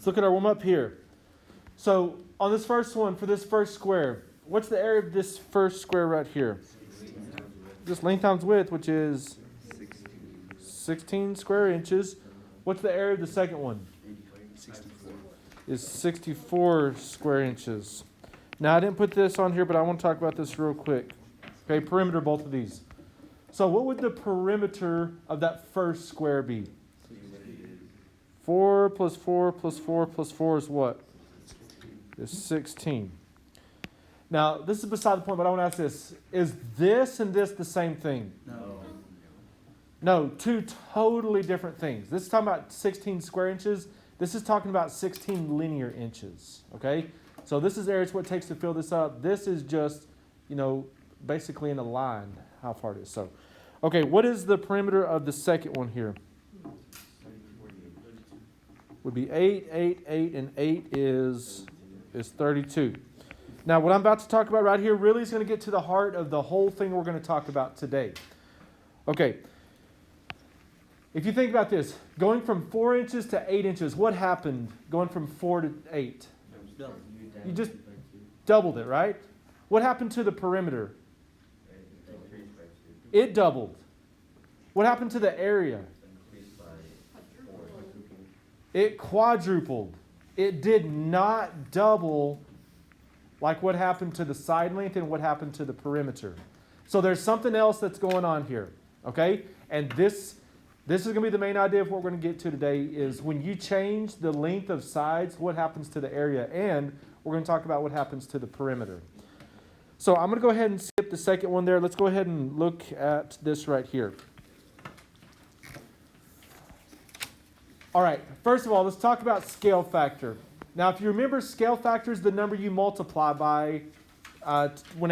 Let's look at our one up here. So on this first one, for this first square, what's the area of this first square right here? Just length times width, which is 16 square inches. What's the area of the second one? 64. Is 64 square inches. Now, I didn't put this on here, but I want to talk about this real quick. Okay, perimeter, both of these. So what would the perimeter of that first square be? 4 plus 4 plus 4 plus 4 is what? Is 16. Now, this is beside the point, but I want to ask this. Is this and this the same thing? No. No, two totally different things. This is talking about 16 square inches. This is talking about 16 linear inches, okay? So this is areas what it takes to fill this up. This is just, basically in a line how far it is. So, okay, what is the perimeter of the second one here? Would be 8, 8, 8, and 8 is 32. Now, what I'm about to talk about right here really is going to get to the heart of the whole thing we're going to talk about today. Okay. If you think about this, going from 4 inches to 8 inches, what happened going from 4 to 8? You just doubled it, right? What happened to the perimeter? It doubled. What happened to the area? It quadrupled. It did not double like what happened to the side length and what happened to the perimeter. So there's something else that's going on here, okay? And this is going to be the main idea of what we're going to get to today is when you change the length of sides, what happens to the area, and we're going to talk about what happens to the perimeter. So I'm going to go ahead and skip the second one there. Let's go ahead and look at this right here. All right, first of all, let's talk about scale factor. Now, if you remember, scale factor is the number you multiply by when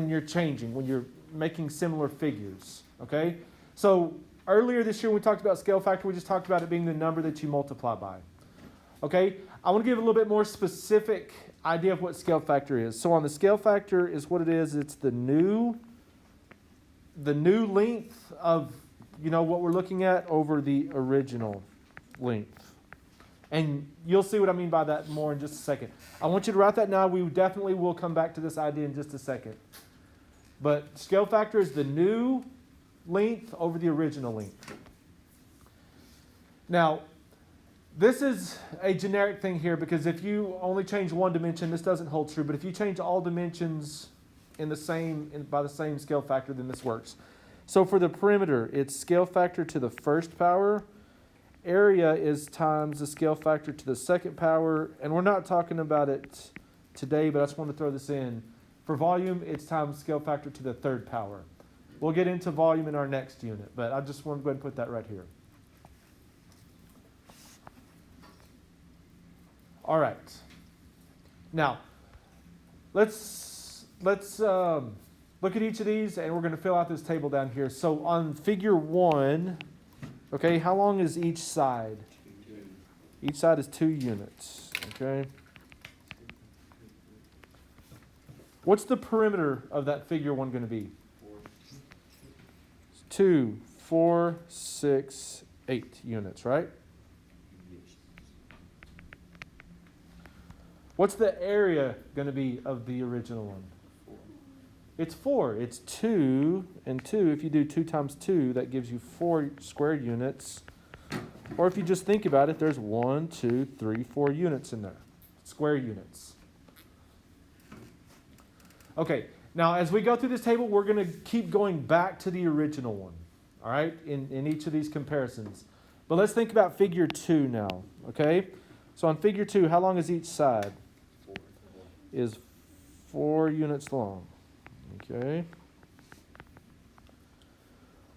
you're changing, when you're making similar figures, okay? So earlier this year when we talked about scale factor, we just talked about it being the number that you multiply by, okay? I want to give a little bit more specific idea of what scale factor is. So on the scale factor is what it is. It's the new length of, what we're looking at over the original length. And you'll see what I mean by that more in just a second. I want you to write that now. We definitely will come back to this idea in just a second. But scale factor is the new length over the original length. Now, this is a generic thing here because if you only change one dimension, this doesn't hold true. But if you change all dimensions by the same scale factor, then this works. So for the perimeter, it's scale factor to the first power. Area is times the scale factor to the second power. And we're not talking about it today, but I just want to throw this in. For volume, it's times scale factor to the third power. We'll get into volume in our next unit, but I just want to go ahead and put that right here. All right. Now, let's look at each of these, and we're going to fill out this table down here. So on figure 1, okay, how long is each side? Each side is 2 units, okay? What's the perimeter of that figure 1 going to be? 2, 4, 6, 8 units, right? What's the area going to be of the original one? 4. It's 4. It's 2 and 2. If you do 2 times 2, that gives you 4 square units. Or if you just think about it, there's 1, 2, 3, 4 units in there. Square units. Okay, now as we go through this table, we're going to keep going back to the original one, all right, in each of these comparisons. But let's think about figure 2 now, okay? So on figure 2, how long is each side? 4. Is 4 units long, okay?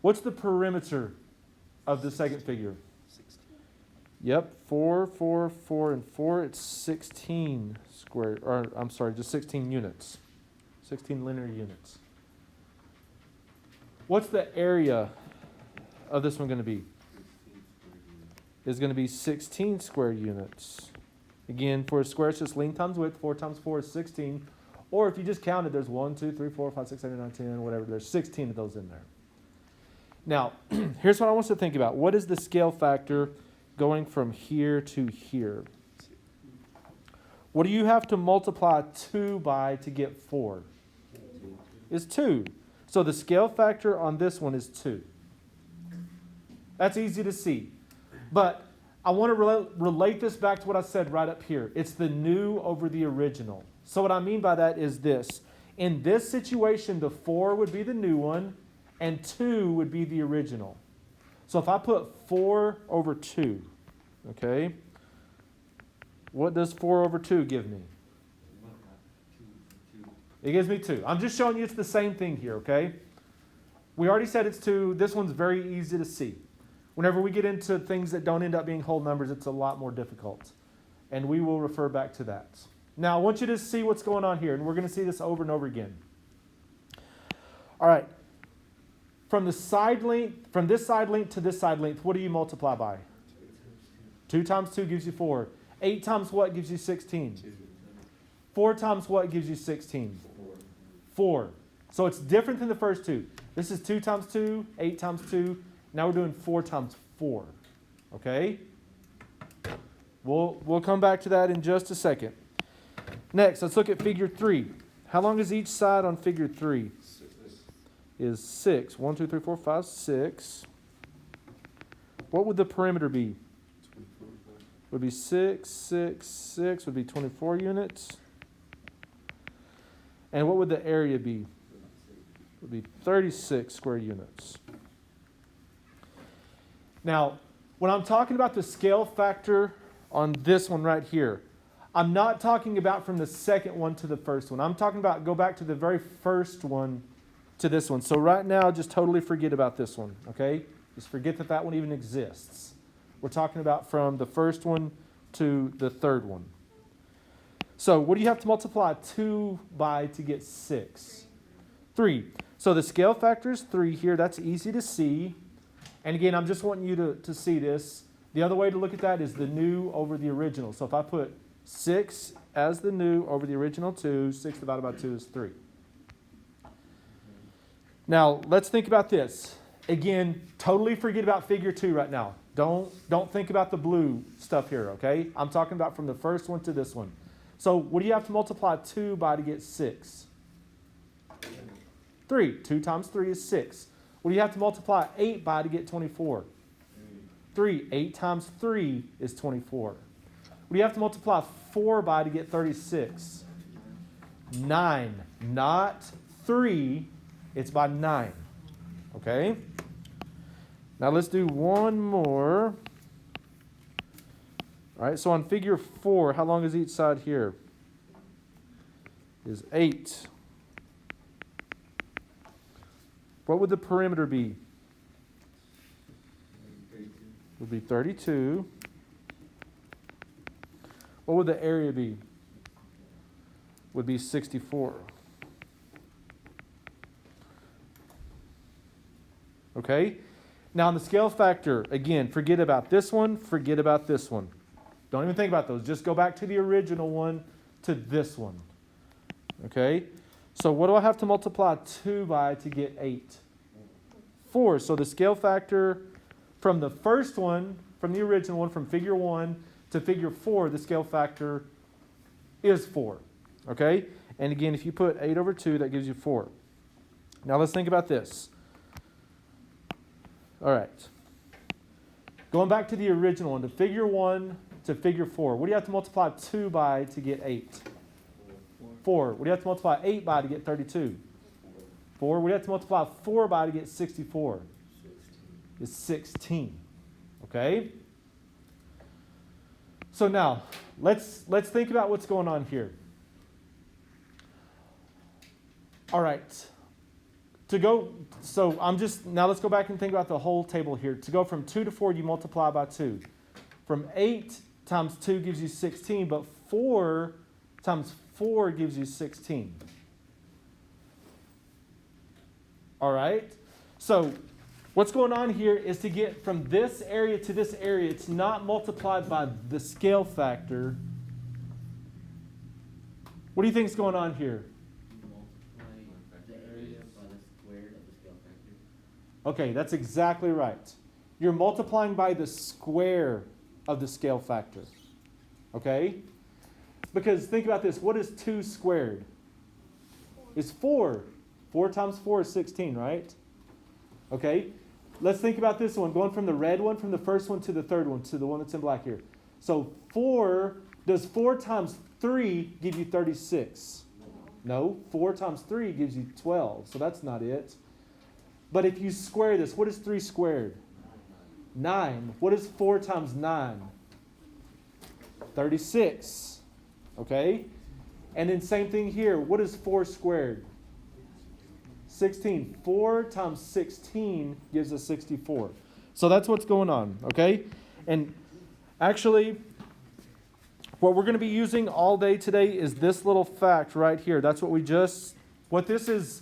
What's the perimeter of the second figure? 16. Yep, 4, 4, 4, and 4. It's 16 square, or I'm sorry, just 16 units. 16 linear units. What's the area of this one going to be? Is going to be 16 square units. Again, for a square, it's just length times width. 4 times 4 is 16. Or if you just counted, there's 1, 2, 3, 4, 5, 6, 7, 8, 9, 10, whatever. There's 16 of those in there. Now, here's what I want us to think about. What is the scale factor going from here to here? What do you have to multiply 2 by to get 4? Is 2. So the scale factor on this one is 2. That's easy to see. But I want to relate this back to what I said right up here. It's the new over the original. So what I mean by that is this. In this situation, the 4 would be the new one, and 2 would be the original. So if I put 4 over 2, okay, what does 4 over 2 give me? It gives me 2. I'm just showing you it's the same thing here, okay? We already said it's 2. This one's very easy to see. Whenever we get into things that don't end up being whole numbers, it's a lot more difficult. And we will refer back to that. Now, I want you to see what's going on here, and we're going to see this over and over again. All right. From this side length to this side length, what do you multiply by? 2 times 2 gives you 4. 8 times what gives you 16? 4 times what gives you 16? 4. So it's different than the first two. This is 2 times 2, 8 times 2. Now we're doing 4 times 4. Okay? We'll come back to that in just a second. Next, let's look at figure 3. How long is each side on figure 3? Is 6. 1, 2, 3, 4, 5, 6. What would the perimeter be? Would be 6, 6, 6 would be 24 units. And what would the area be? Would be 36 square units. Now, when I'm talking about the scale factor on this one right here, I'm not talking about from the second one to the first one. I'm talking about go back to the very first one to this one. So right now, just totally forget about this one, okay? Just forget that that one even exists. We're talking about from the first one to the third one. So what do you have to multiply 2 by to get 6? 3. So the scale factor is 3 here. That's easy to see. And again, I'm just wanting you to see this. The other way to look at that is the new over the original. So if I put 6 as the new over the original 2, 6 divided by 2 is 3. Now, let's think about this. Again, totally forget about figure 2 right now. Don't think about the blue stuff here, okay? I'm talking about from the first one to this one. So what do you have to multiply 2 by to get 6? 3. 2 times 3 is 6. What do you have to multiply 8 by to get 24? 3. 8 times 3 is 24. What do you have to multiply 4 by to get 36? 9. Not 3. It's by 9. Okay? Now let's do one more. All right, so on figure 4, how long is each side here? Is 8. What would the perimeter be? Would be 32. What would the area be? Would be 64. Okay? Now, on the scale factor, again, forget about this one, forget about this one. Don't even think about those. Just go back to the original one to this one. Okay? So what do I have to multiply 2 by to get 8? 4. So the scale factor from the first one, from the original one, from figure 1 to figure 4, the scale factor is 4. Okay? And again, if you put 8 over 2, that gives you 4. Now let's think about this. All right. Going back to the original one, to figure 1 to figure 4. What do you have to multiply 2 by to get 8? 4. What do you have to multiply 8 by to get 32? 4. What do you have to multiply 4 by to get 64? Is 16. Okay? So now, let's think about what's going on here. All right. Now let's go back and think about the whole table here. To go from 2 to 4, you multiply by 2. From 8 times 2 gives you 16, but 4 times 4 gives you 16. All right? So what's going on here is to get from this area to this area, it's not multiplied by the scale factor. What do you think is going on here? Okay, that's exactly right. You're multiplying by the square of the scale factor. Okay? Because think about this. What is 2 squared? It's 4. 4 times 4 is 16, right? Okay. Let's think about this one. Going from the red one, from the first one to the third one, to the one that's in black here. So does 4 times 3 give you 36? No. 4 times 3 gives you 12. So that's not it. But if you square this, what is 3 squared? 9. What is 4 times 9? 36. Okay? And then same thing here. What is 4 squared? 16. 4 times 16 gives us 64. So that's what's going on. Okay? And actually, what we're going to be using all day today is this little fact right here. That's what this is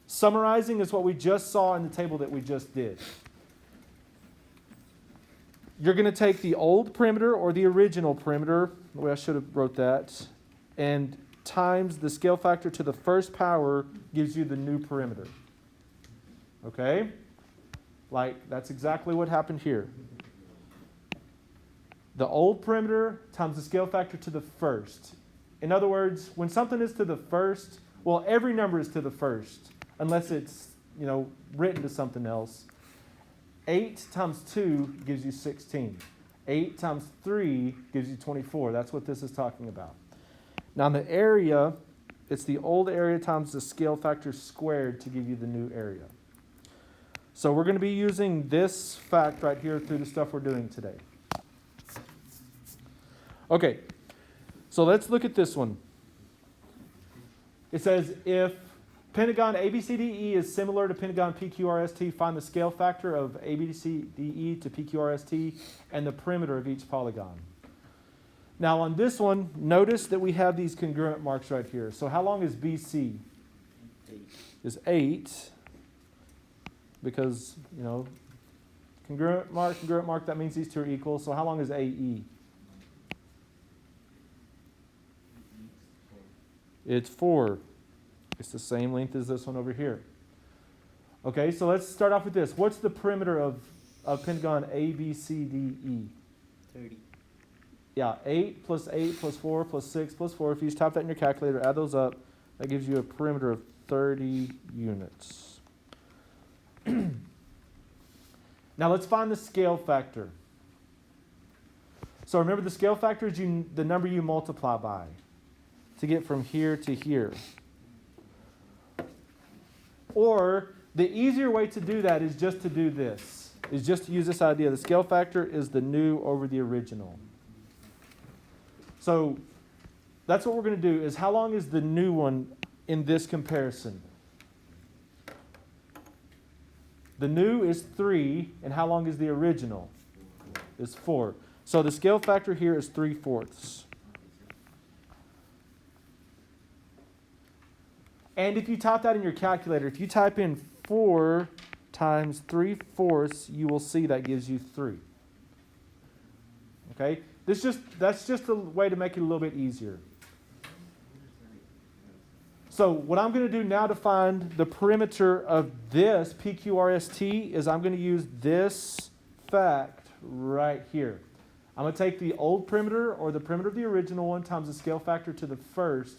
summarizing is what we just saw in the table that we just did. You're going to take the old perimeter or the original perimeter, the way I should have wrote that, and times the scale factor to the first power gives you the new perimeter. Okay? Like, that's exactly what happened here. The old perimeter times the scale factor to the first. In other words, when something is to the first, well, every number is to the first, unless it's, written to something else. 8 times 2 gives you 16. 8 times 3 gives you 24. That's what this is talking about. Now, in the area, it's the old area times the scale factor squared to give you the new area. So we're going to be using this fact right here through the stuff we're doing today. Okay, so let's look at this one. It says, if pentagon ABCDE is similar to pentagon PQRST, find the scale factor of ABCDE to PQRST and the perimeter of each polygon. Now on this one, notice that we have these congruent marks right here. So how long is BC? 8. Is 8. Because, congruent mark, that means these two are equal. So how long is AE? It's 4. It's the same length as this one over here. Okay, so let's start off with this. What's the perimeter of pentagon ABCDE? 30. Yeah, 8 plus 8 plus 4 plus 6 plus 4. If you just type that in your calculator, add those up, that gives you a perimeter of 30 units. Now let's find the scale factor. So remember, the scale factor is the number you multiply by to get from here to here. Or the easier way to do that is just to do this, is just to use this idea. The scale factor is the new over the original. So that's what we're going to do, is how long is the new one in this comparison? The new is 3, and how long is the original? Is 4. So the scale factor here is 3/4. And if you type that in your calculator, if you type in 4 times 3/4, you will see that gives you 3. Okay? That's just a way to make it a little bit easier. So what I'm going to do now to find the perimeter of this PQRST is I'm going to use this fact right here. I'm going to take the old perimeter, or the perimeter of the original one, times the scale factor to the first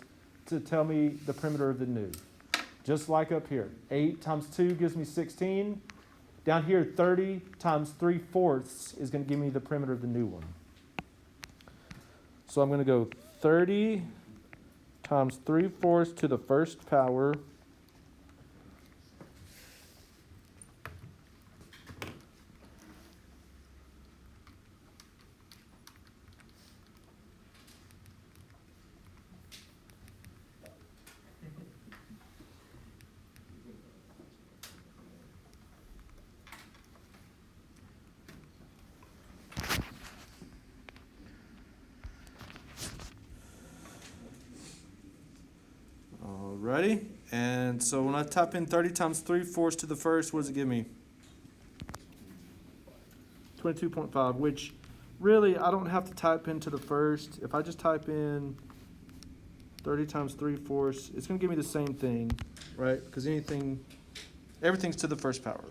to tell me the perimeter of the new. Just like up here. 8 times 2 gives me 16. Down here, 30 times 3/4 is going to give me the perimeter of the new one. So I'm going to go 30 times 3/4 to the first power. Ready? And so when I type in 30 times 3/4 to the first, what does it give me? 22.5, which really I don't have to type into the first. If I just type in 30 times 3/4, it's going to give me the same thing, right? Because everything's to the first power.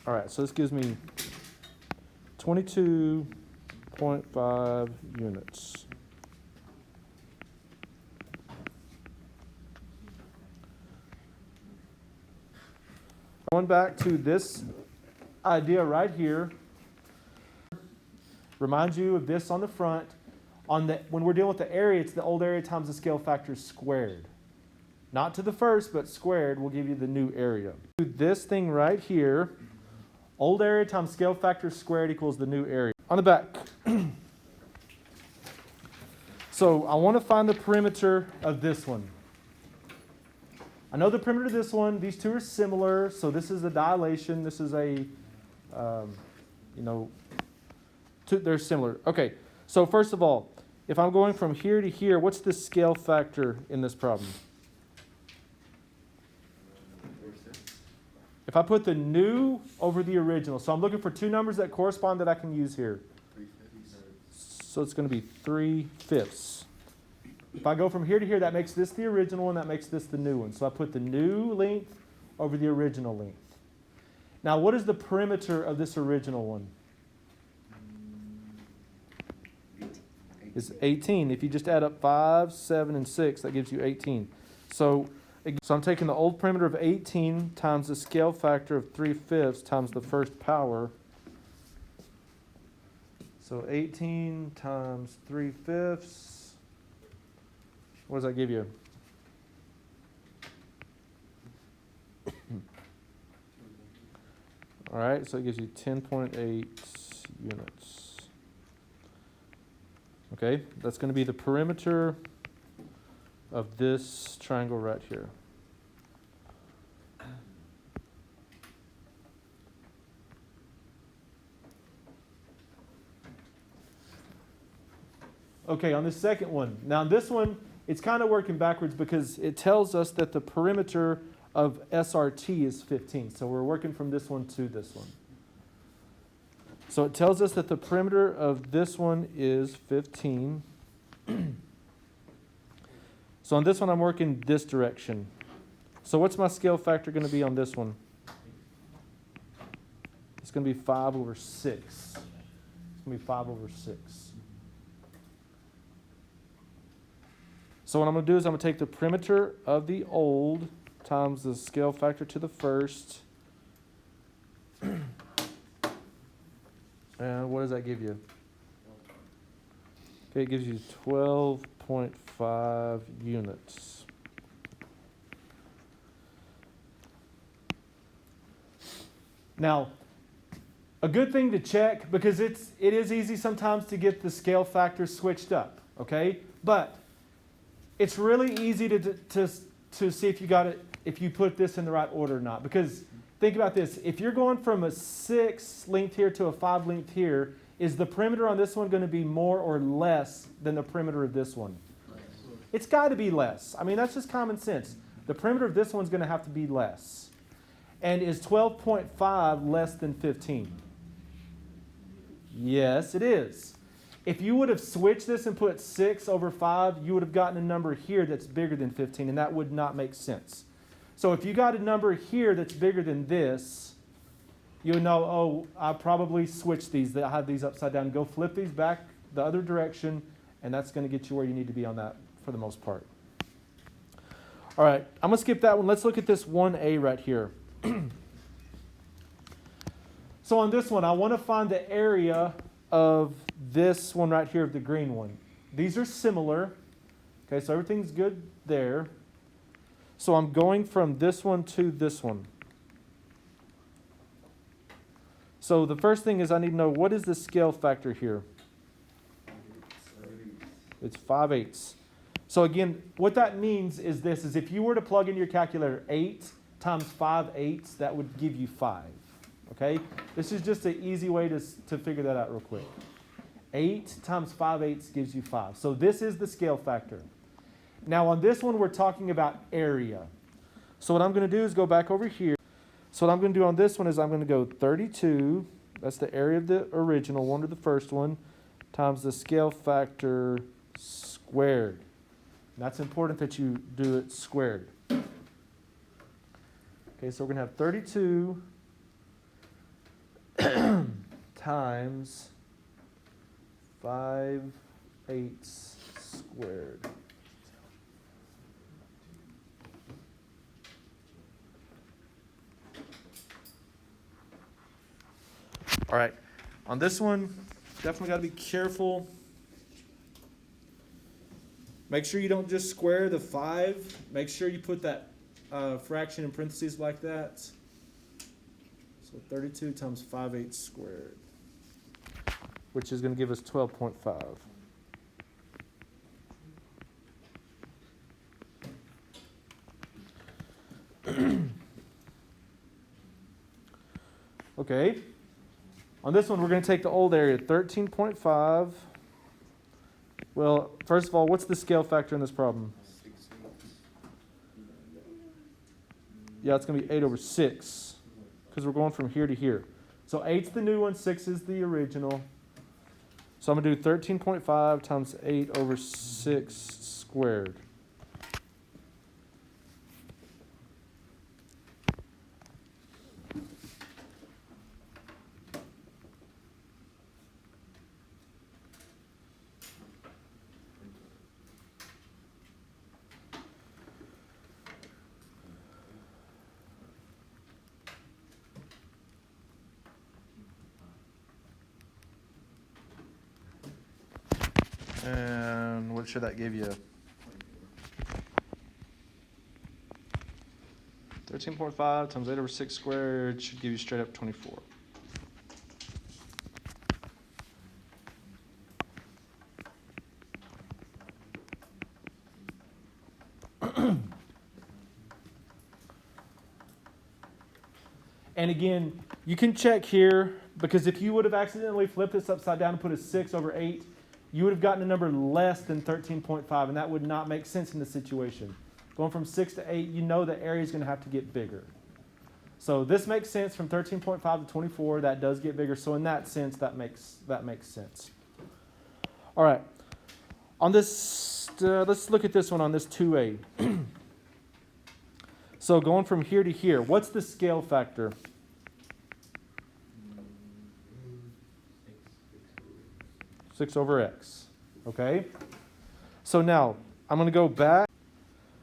All right, so this gives me 22.5 12.5 units. Going back to this idea right here, remind you of this on the front. When we're dealing with the area, it's the old area times the scale factor squared. Not to the first, but squared will give you the new area. This thing right here, old area times scale factor squared equals the new area. On the back. So I want to find the perimeter of this one. I know the perimeter of this one. These two are similar. So this is a dilation. This is a, they're similar. Okay. So first of all, if I'm going from here to here, what's the scale factor in this problem? If I put the new over the original, so I'm looking for two numbers that correspond that I can use here. So it's going to be 3/5. If I go from here to here, that makes this the original one, that makes this the new one. So I put the new length over the original length. Now, what is the perimeter of this original one? It's 18. If you just add up 5, 7, and 6, that gives you 18. So I'm taking the old perimeter of 18 times the scale factor of 3/5 times the first power. So 18 times 3/5. What does that give you? All right, so it gives you 10.8 units. Okay, that's going to be the perimeter of this triangle right here. Okay, on the second one. Now this one, it's kind of working backwards because it tells us that the perimeter of SRT is 15. So we're working from this one to this one. So it tells us that the perimeter of this one is 15. So on this one, I'm working this direction. So what's my scale factor going to be on this one? It's going to be 5/6. It's going to be 5/6. So what I'm going to do is I'm going to take the perimeter of the old times the scale factor to the first. And what does that give you? Okay, it gives you 12.5 units. Now, a good thing to check, because it is easy sometimes to get the scale factors switched up, okay? But it's really easy to see if you got it, if you put this in the right order or not. Because think about this. If you're going from a 6 length here to a 5 length here, is the perimeter on this one going to be more or less than the perimeter of this one? It's got to be less. I mean, that's just common sense. The perimeter of this one's going to have to be less. And is 12.5 less than 15? Yes, it is. If you would have switched this and put 6/5, you would have gotten a number here that's bigger than 15, and that would not make sense. So if you got a number here that's bigger than this, you would know, oh, I probably switched these. I have these upside down. Go flip these back the other direction, and that's going to get you where you need to be on that for the most part. All right, I'm going to skip that one. Let's look at this 1A right here. So on this one, I want to find the area of this one right here, of the green one. These are similar. Okay, so everything's good there. So I'm going from this one to this one. So the first thing is I need to know, what is the scale factor here? It's 5/8. So again, what that means is this, is if you were to plug in your calculator 8 times 5/8, that would give you 5. Okay? This is just an easy way to figure that out real quick. 8 times 5/8 gives you 5. So this is the scale factor. Now on this one, we're talking about area. So what I'm going to do is go back over here. So what I'm going to do on this one is I'm going to go 32, that's the area of the original one, or the first one, times the scale factor squared. And that's important that you do it squared. Okay, so we're going to have 32 times 5/8 squared. All right, on this one, definitely got to be careful. Make sure you don't just square the 5. Make sure you put that fraction in parentheses like that. So 32 times 5/8 squared, which is going to give us 12.5. Okay. On this one, we're going to take the old area, 13.5. Well, first of all, what's the scale factor in this problem? Yeah, it's going to be 8/6 because we're going from here to here. So 8's the new one, 6 is the original. So I'm going to do 13.5 times 8/6 squared. And what should that give you? 13.5 times 8/6 squared should give you straight up 24. And again, you can check here because if you would have accidentally flipped this upside down and put a 6/8, you would have gotten a number less than 13.5, and that would not make sense in this situation. Going from 6 to 8, you know the area is going to have to get bigger. So this makes sense from 13.5 to 24. That does get bigger. So in that sense, that makes sense. All right. On this, let's look at this one on this 2a. So going from here to here, what's the scale factor? 6/x. Okay? So now, I'm going to go back.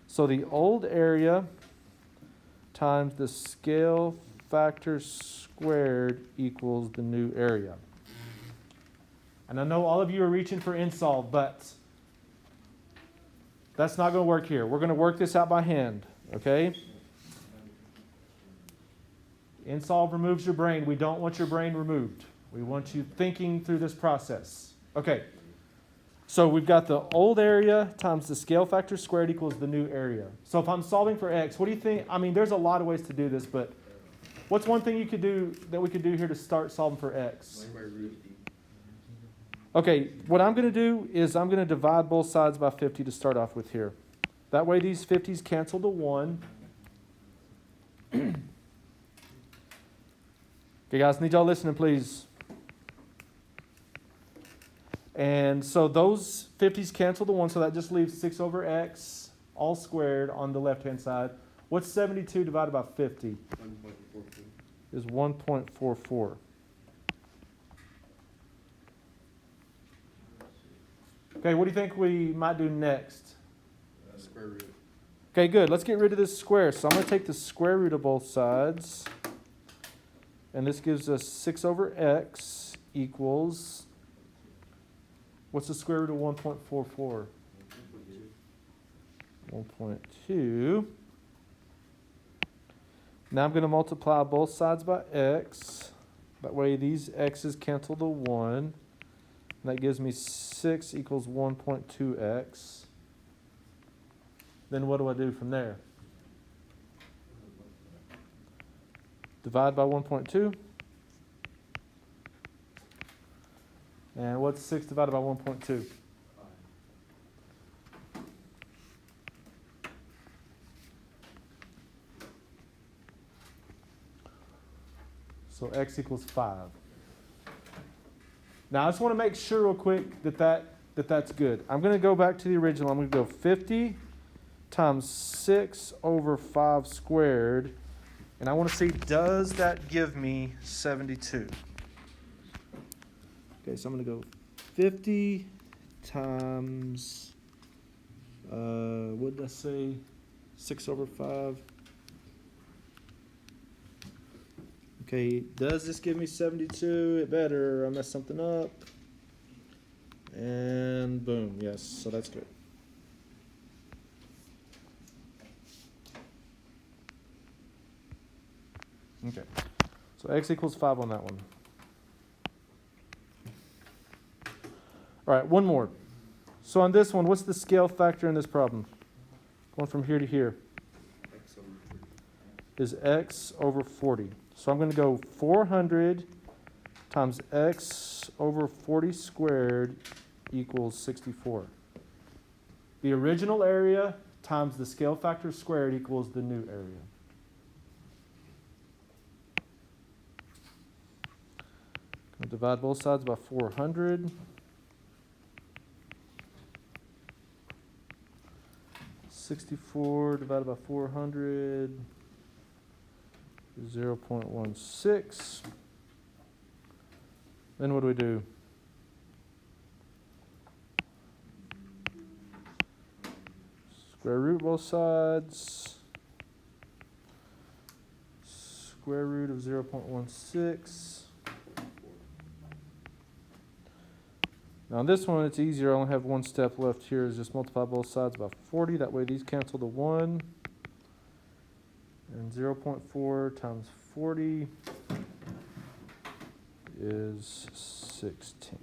So the old area times the scale factor squared equals the new area. And I know all of you are reaching for insolve, but that's not going to work here. We're going to work this out by hand. Okay? Insolve removes your brain. We don't want your brain removed. We want you thinking through this process. Okay, so we've got the old area times the scale factor squared equals the new area. So if I'm solving for x, what do you think? I mean, there's a lot of ways to do this, but what's one thing you could do that we could do here to start solving for x? Okay, what I'm going to do is I'm going to divide both sides by 50 to start off with here. That way these 50s cancel to 1. Okay, guys, need y'all listening, please. And so those 50s cancel to 1, so that just leaves 6/x all squared on the left-hand side. What's 72 divided by 50? 1.44. Is 1.44. Okay, what do you think we might do next? Square root. Okay, good. Let's get rid of this square. So I'm going to take the square root of both sides. And this gives us 6/x equals... What's the square root of 1.44? 1.2. Now I'm going to multiply both sides by x. That way these x's cancel to 1. And that gives me 6 equals 1.2x. Then what do I do from there? Divide by 1.2. And what's 6 divided by 1.2? So x equals 5. Now I just want to make sure real quick that's good. I'm going to go back to the original. I'm going to go 50 times 6/5 squared. And I want to see, does that give me 72? Okay, so I'm going to go 50 times, what did I say? 6 over 5. Okay, does this give me 72? It better. I messed something up. And boom, yes, so that's good. Okay, so x equals 5 on that one. All right, one more. So on this one, what's the scale factor in this problem? Going from here to here. Is x over 40. So I'm going to go 400 times x over 40 squared equals 64. The original area times the scale factor squared equals the new area. I'll divide both sides by 400. 64 divided by 400 is 0.16. Then what do we do? Square root both sides. Square root of 0.16. Now on this one, it's easier. I only have one step left here. Is just multiply both sides by 40. That way these cancel to 1. And 0.4 times 40 is 16.